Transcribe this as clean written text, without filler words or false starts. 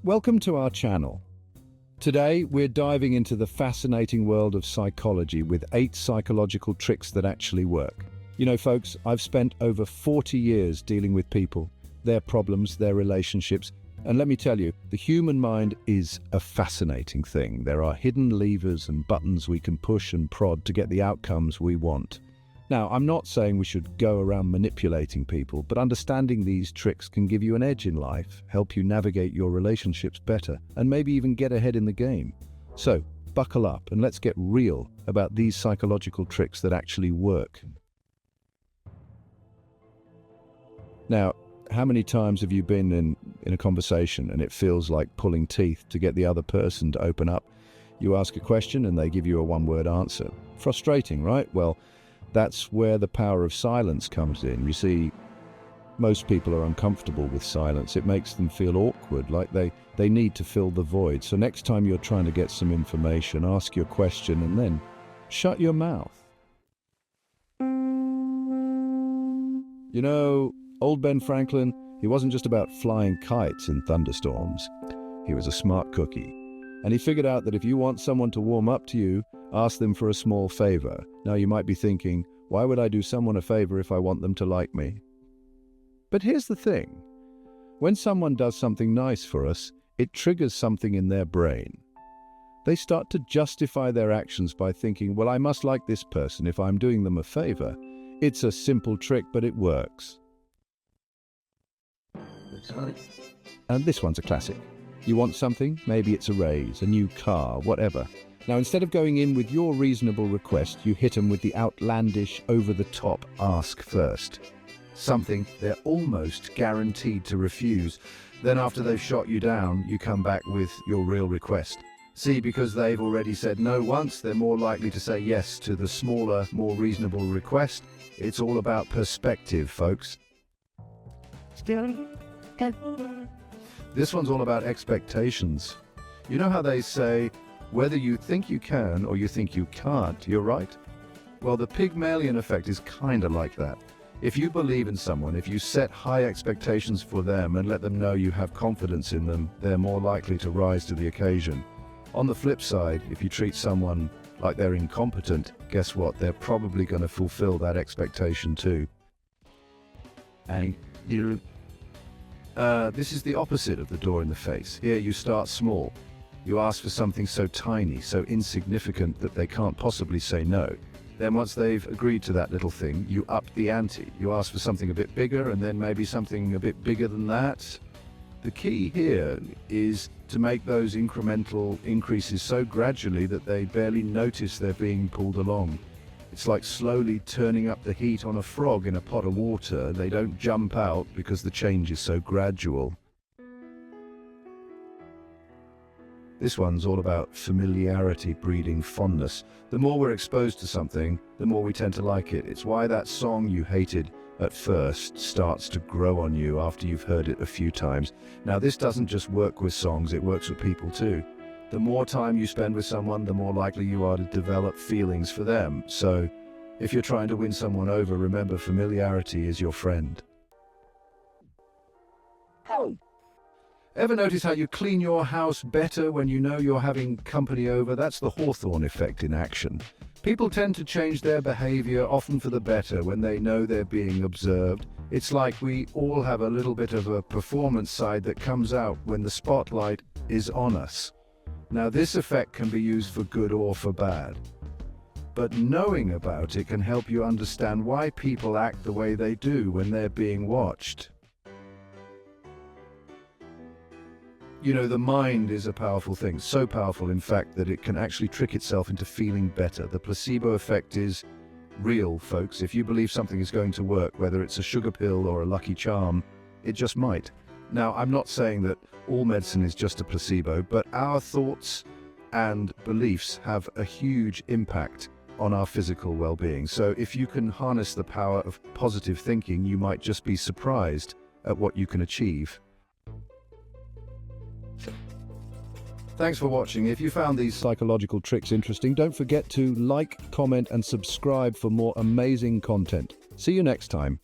Welcome to our channel. Today, we're diving into the fascinating world of psychology with 8 psychological tricks that actually work. You know, folks, I've spent over 40 years dealing with people, their problems, their relationships, and let me tell you, the human mind is a fascinating thing. There are hidden levers and buttons we can push and prod to get the outcomes we want. Now, I'm not saying we should go around manipulating people, but understanding these tricks can give you an edge in life, help you navigate your relationships better, and maybe even get ahead in the game. So, buckle up and let's get real about these psychological tricks that actually work. Now, how many times have you been in a conversation and it feels like pulling teeth to get the other person to open up? You ask a question and they give you a one-word answer. Frustrating, right? Well, that's where the power of silence comes in. You see, most people are uncomfortable with silence. It makes them feel awkward, like they need to fill the void. So next time you're trying to get some information, ask your question and then shut your mouth. You know, old Ben Franklin, he wasn't just about flying kites in thunderstorms. He was a smart cookie. And he figured out that if you want someone to warm up to you, ask them for a small favor. Now you might be thinking, why would I do someone a favor if I want them to like me? But here's the thing. When someone does something nice for us, it triggers something in their brain. They start to justify their actions by thinking, well, I must like this person if I'm doing them a favor. It's a simple trick, but it works. And this one's a classic. You want something? Maybe it's a raise, a new car, whatever. Now, instead of going in with your reasonable request, you hit them with the outlandish, over-the-top ask first. Something they're almost guaranteed to refuse. Then after they've shot you down, you come back with your real request. See, because they've already said no once, they're more likely to say yes to the smaller, more reasonable request. It's all about perspective, folks. This one's all about expectations. You know how they say, whether you think you can or you think you can't, you're right? Well, the Pygmalion Effect is kind of like that. If you believe in someone, if you set high expectations for them and let them know you have confidence in them, they're more likely to rise to the occasion. On the flip side, if you treat someone like they're incompetent, guess what? They're probably going to fulfill that expectation too. And this is the opposite of the door in the face. Here you start small. You ask for something so tiny, so insignificant that they can't possibly say no. Then once they've agreed to that little thing, you up the ante. You ask for something a bit bigger and then maybe something a bit bigger than that. The key here is to make those incremental increases so gradually that they barely notice they're being pulled along. It's like slowly turning up the heat on a frog in a pot of water. They don't jump out because the change is so gradual. This one's all about familiarity breeding fondness. The more we're exposed to something, the more we tend to like it. It's why that song you hated at first starts to grow on you after you've heard it a few times. Now, this doesn't just work with songs, it works with people too. The more time you spend with someone, the more likely you are to develop feelings for them. So, if you're trying to win someone over, remember familiarity is your friend. Ever notice how you clean your house better when you know you're having company over? That's the Hawthorne Effect in action. People tend to change their behavior, often for the better, when they know they're being observed. It's like we all have a little bit of a performance side that comes out when the spotlight is on us. Now, this effect can be used for good or for bad. But knowing about it can help you understand why people act the way they do when they're being watched. You know, the mind is a powerful thing, so powerful, in fact, that it can actually trick itself into feeling better. The placebo effect is real, folks. If you believe something is going to work, whether it's a sugar pill or a lucky charm, it just might. Now, I'm not saying that all medicine is just a placebo, but our thoughts and beliefs have a huge impact on our physical well-being. So if you can harness the power of positive thinking, you might just be surprised at what you can achieve. Thanks for watching. If you found these psychological tricks interesting, don't forget to like, comment, and subscribe for more amazing content. See you next time.